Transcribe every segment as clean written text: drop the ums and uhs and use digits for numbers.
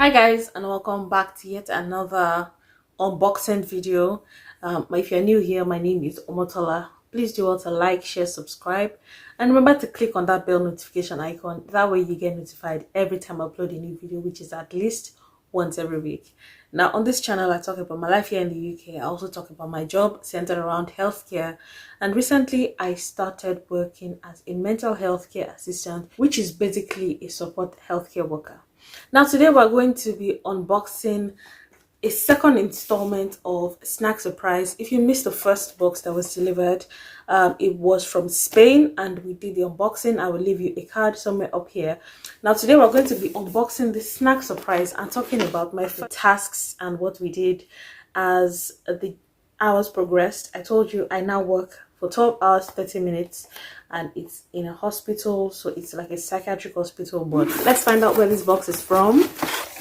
Hi guys, and welcome back to yet another unboxing video. If you're new here, my name is Tola. Please do also like, share, subscribe, and remember to click on that bell notification icon. That way you get notified every time I upload a new video, which is at least once every week. Now on this channel I talk about my life here in the UK. I also talk about my job centered around healthcare, and recently I started working as a mental health care assistant, which is basically a support healthcare worker. Now today we're going to be unboxing a second installment of Snack Surprise. If you missed the first box that was delivered, it was from Spain and we did the unboxing. I will leave you a card somewhere up here. Now today we're going to be unboxing the Snack Surprise and talking about my tasks and what we did as the hours progressed. I told you I now work for 12 hours 30 minutes and it's in a hospital, so it's like a psychiatric hospital. But let's find out where this box is from.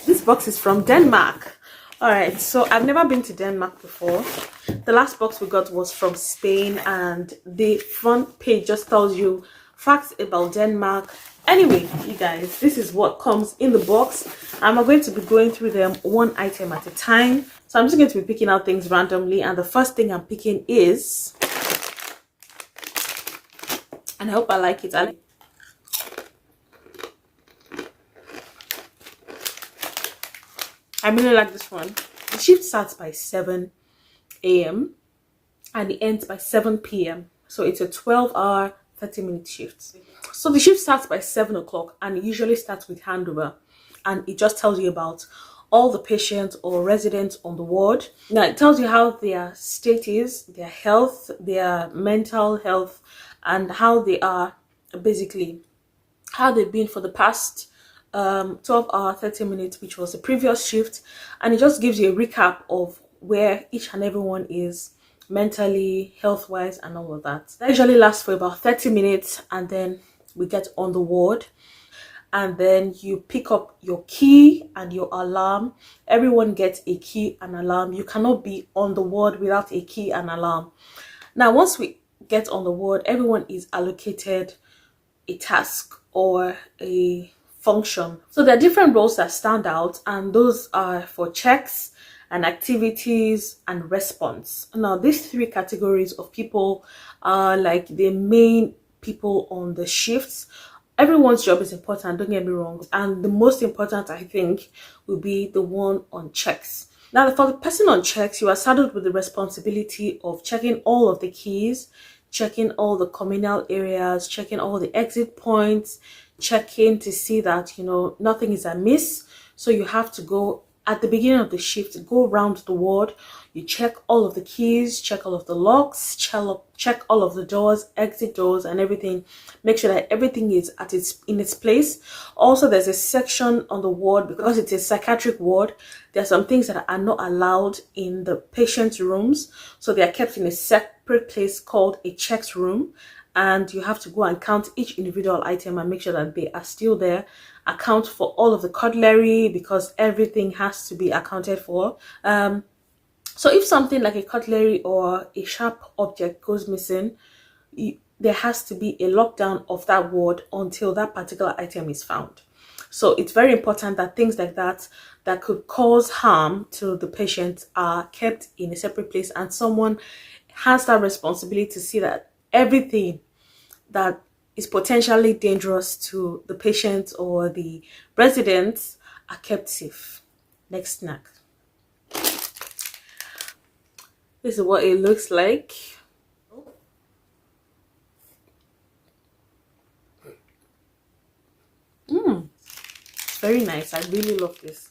This box is from Denmark. All right, so I've never been to Denmark before. The last box we got was from Spain, and the front page just tells you facts about Denmark. Anyway, you guys, this is what comes in the box. I'm going to be going through them one item at a time. So I'm just going to be picking out things randomly, and the first thing I'm picking is, and I hope I like it. I really like this one. The shift starts by 7 a.m. and it ends by 7 p.m. So it's a 12-hour, 30-minute shift. So the shift starts by 7 o'clock and it usually starts with handover. And it just tells you about all the patients or residents on the ward. Now it tells you how their state is, their health, their mental health, and how they are, basically how they've been for the past 12-hour 30 minutes, which was the previous shift. And it just gives you a recap of where each and everyone is mentally, health-wise, and all of that. That usually lasts for about 30 minutes, and then we get on the ward, and then you pick up your key and your alarm. Everyone gets a key and alarm. You cannot be on the ward without a key and alarm. Now once we get on the ward, everyone is allocated a task or a function. So there are different roles that stand out, and those are for checks and activities and response. Now these three categories of people are like the main people on the shifts. Everyone's job is important, don't get me wrong, and the most important I think will be the one on checks. Now for the person on checks, you are saddled with the responsibility of checking all of the keys, checking all the communal areas, checking all the exit points, checking to see that, you know, nothing is amiss. So you have to go at the beginning of the shift, go around the ward, you check all of the keys, check all of the locks, check all of the doors, exit doors, and everything. Make sure that everything is in its place. Also, there's a section on the ward, because it's a psychiatric ward. There are some things that are not allowed in the patient's rooms, so they are kept in a separate place called a checks room. And you have to go and count each individual item and make sure that they are still there. Account for all of the cutlery, because everything has to be accounted for. So if something like a cutlery or a sharp object goes missing, there has to be a lockdown of that ward until that particular item is found. So it's very important that things like that could cause harm to the patient are kept in a separate place, and someone has that responsibility to see that everything that is potentially dangerous to the patient or the residents are kept safe. Next snack. This is what it looks like. Very nice. I really love this.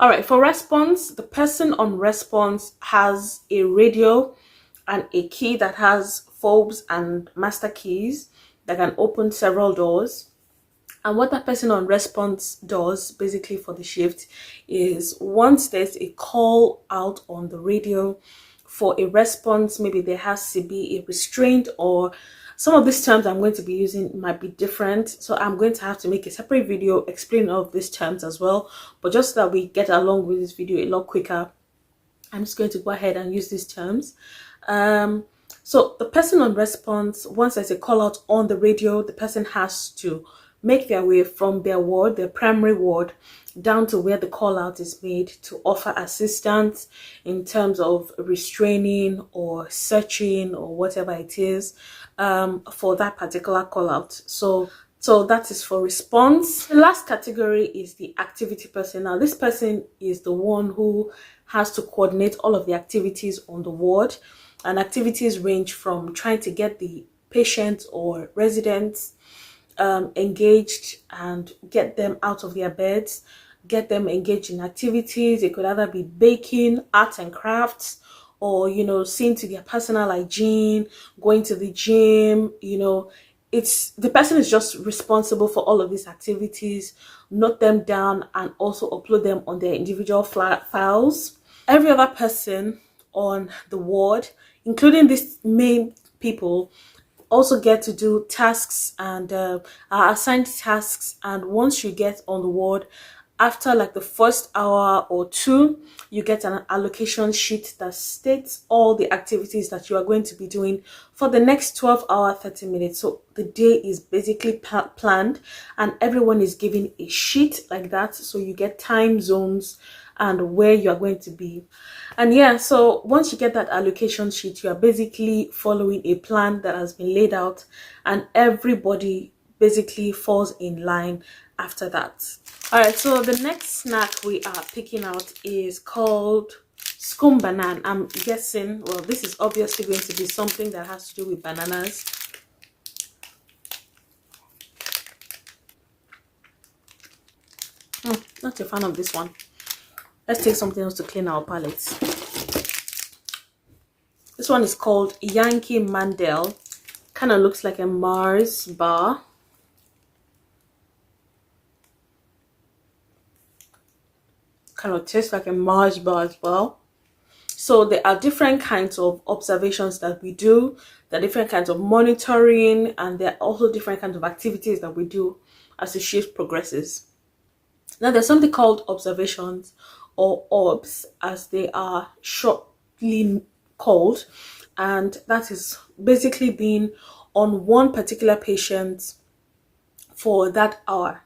All right, for response, the person on response has a radio and a key that has fobs and master keys that can open several doors. And what that person on response does basically for the shift is, once there's a call out on the radio for a response, maybe there has to be a restraint, or some of these terms I'm going to be using might be different, so I'm going to have to make a separate video explaining all of these terms as well. But just so that we get along with this video a lot quicker, I'm just going to go ahead and use these terms. So the person on response, once there's a call out on the radio, the person has to make their way from their ward, their primary ward, down to where the call out is made to offer assistance in terms of restraining or searching or whatever it is for that particular call out. So that is for response. The last category is the activity person. Now this person is the one who has to coordinate all of the activities on the ward, and activities range from trying to get the patients or residents engaged and get them out of their beds, get them engaged in activities. It could either be baking, arts and crafts, or seeing to their personal hygiene, going to the gym. It's the person is just responsible for all of these activities, note them down, and also upload them on their individual files. Every other person on the ward, including these main people, also get to do tasks and are assigned tasks. And once you get on the ward, after like the first hour or two, you get an allocation sheet that states all the activities that you are going to be doing for the next 12-hour 30 minutes. So the day is basically planned, and everyone is given a sheet like that, so you get time zones and where you are going to be. And yeah, so once you get that allocation sheet, you are basically following a plan that has been laid out, and everybody basically falls in line after that. All right, so the next snack we are picking out is called scone banana. I'm guessing, well, this is obviously going to be something that has to do with bananas. Not a fan of this one. Let's take something else to clean our palates. This one is called Yankee Mandel. Kind of looks like a Mars bar. Kind of tastes like a Mars bar as well. So there are different kinds of observations that we do. There are different kinds of monitoring, and there are also different kinds of activities that we do as the shift progresses. Now there's something called observations, or OBS as they are shortly called, and that is basically being on one particular patient for that hour.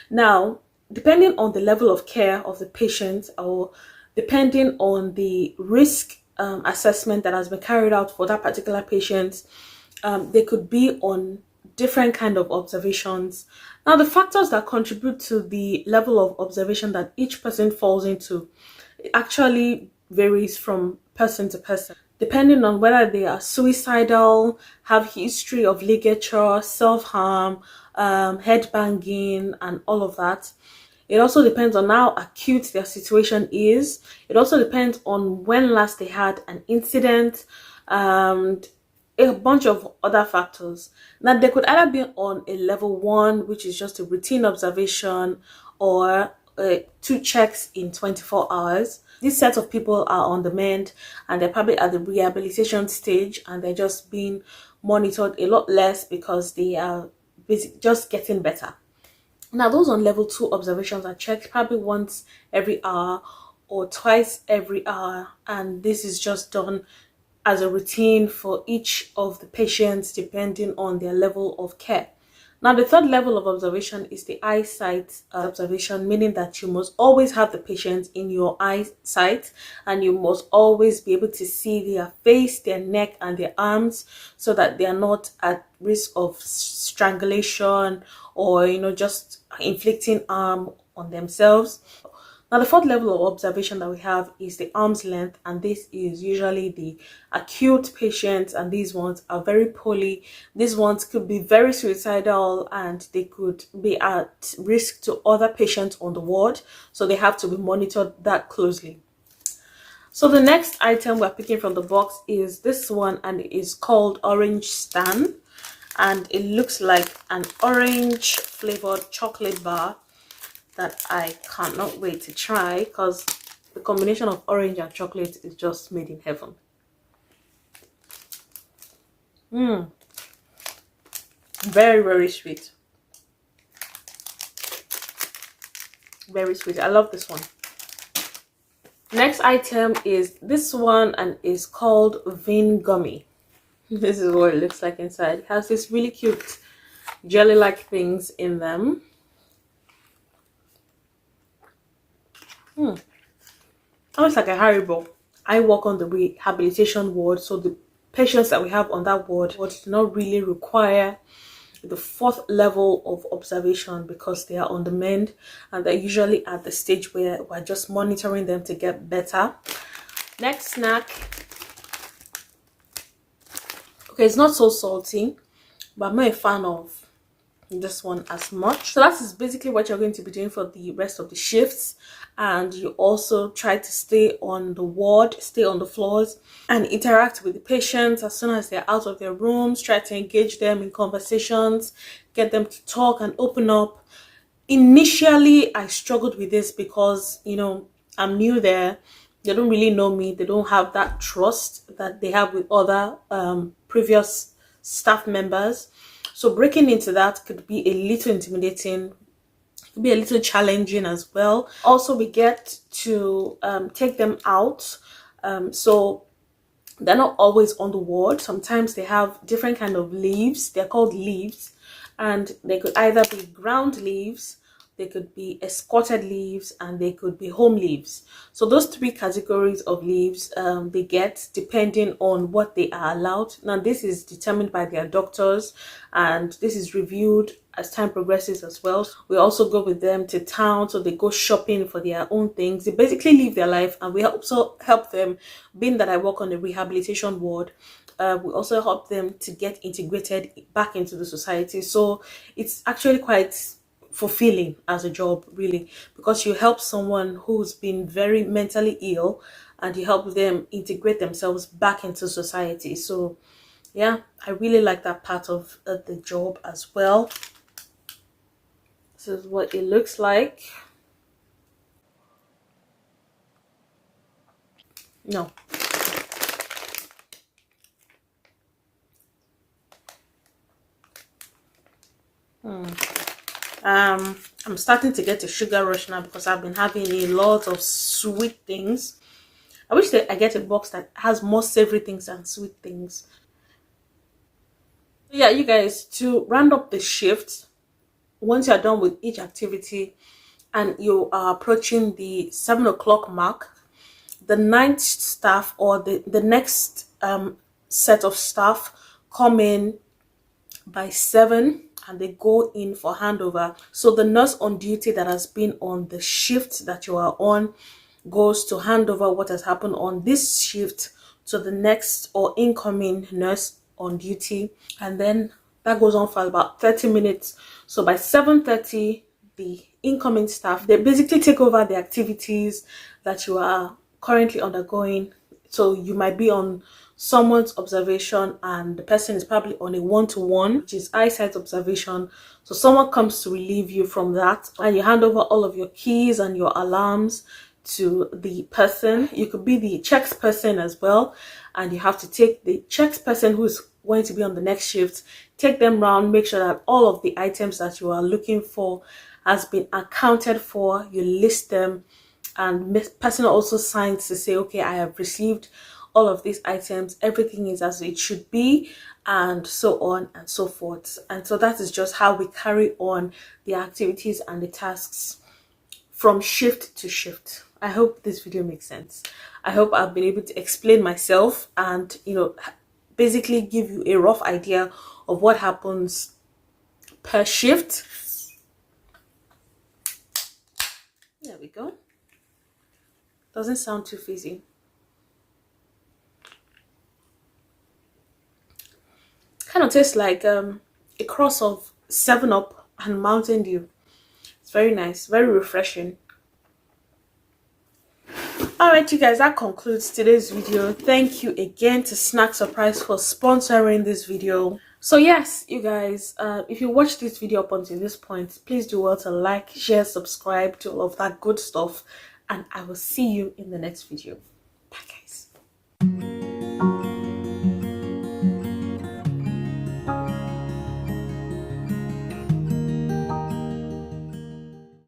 Now, depending on the level of care of the patient, or depending on the risk assessment that has been carried out for that particular patient, they could be on different kind of observations. Now, the factors that contribute to the level of observation that each person falls into actually varies from person to person, depending on whether they are suicidal, have history of ligature, self-harm, headbanging, and all of that. It also depends on how acute their situation is. It also depends on when last they had an incident, and a bunch of other factors. Now, they could either be on a level 1, which is just a routine observation, or 2 checks in 24 hours. This set of people are on the mend, and they're probably at the rehabilitation stage, and they're just being monitored a lot less because they are just getting better. Now, those on level 2 observations are checked probably once every hour or twice every hour, and this is just done as a routine for each of the patients depending on their level of care. Now, the third level of observation is the eyesight observation, meaning that you must always have the patient in your eyesight, and you must always be able to see their face, their neck, and their arms, so that they are not at risk of strangulation or just inflicting harm on themselves. Now, the fourth level of observation that we have is the arm's length, and this is usually the acute patients, and these ones are very poorly. These ones could be very suicidal, and they could be at risk to other patients on the ward, so they have to be monitored that closely. So the next item we're picking from the box is this one, and it is called Orange Stan, and it looks like an orange flavored chocolate bar that I cannot wait to try, because the combination of orange and chocolate is just made in heaven. Very, very sweet. Very sweet. I love this one. Next item is this one, and is called Vein Gummy. This is what it looks like inside. It has this really cute jelly like things in them. Almost like a Haribo. I work on the rehabilitation ward, so the patients that we have on that ward do not really require the fourth level of observation because they are on the mend, and they're usually at the stage where we're just monitoring them to get better. Next snack. Okay, it's not so salty, but I'm not a fan of this one as much. So that is basically what you're going to be doing for the rest of the shifts. And you also try to stay on the ward, stay on the floors, and interact with the patients as soon as they're out of their rooms. Try to engage them in conversations, get them to talk and open up. Initially, I struggled with this because, you know, I'm new there. They don't really know me. They don't have that trust that they have with other previous staff members. So breaking into that could be a little intimidating, could be a little challenging as well. Also, we get to take them out. So they're not always on the ward. Sometimes they have different kind of leaves. They're called leaves. And they could either be ground leaves, they could be escorted leaves, and they could be home leaves. So those three categories of leaves they get depending on what they are allowed. Now this is determined by their doctors, and this is reviewed as time progresses as well. We also go with them to town, so they go shopping for their own things. They basically live their life, and we also help them. Being that I work on the rehabilitation ward, we also help them to get integrated back into the society. So it's actually quite fulfilling as a job, really, because you help someone who's been very mentally ill and you help them integrate themselves back into society. So yeah, I really like that part of the job as well. This is what it looks like. No. I'm starting to get a sugar rush now because I've been having a lot of sweet things. I wish that I get a box that has more savory things than sweet things. Yeah, you guys, to round up the shift, once you're done with each activity and you are approaching the 7 o'clock mark, the ninth staff or the next set of staff come in by 7 and they go in for handover. So the nurse on duty that has been on the shift that you are on goes to hand over what has happened on this shift to the next or incoming nurse on duty, and then that goes on for about 30 minutes. So by 7:30, the incoming staff, they basically take over the activities that you are currently undergoing. So you might be on someone's observation and the person is probably on a one-to-one, which is eyesight observation. So someone comes to relieve you from that, and you hand over all of your keys and your alarms to the person. You could be the checks person as well, and you have to take the checks person who's going to be on the next shift, take them around, make sure that all of the items that you are looking for has been accounted for. You list them, and the person also signs to say, okay, I have received all of these items, everything is as it should be, and so on and so forth. And so that is just how we carry on the activities and the tasks from shift to shift. I hope this video makes sense. I hope I've been able to explain myself and, you know, basically give you a rough idea of what happens per shift. There we go. Doesn't sound too fizzy. Kind of tastes like a cross of 7-Up and Mountain Dew. It's very nice, very refreshing. Alright, you guys, that concludes today's video. Thank you again to Snack Surprise for sponsoring this video. So yes, you guys, if you watched this video up until this point, please do well to like, share, subscribe to all of that good stuff, and I will see you in the next video.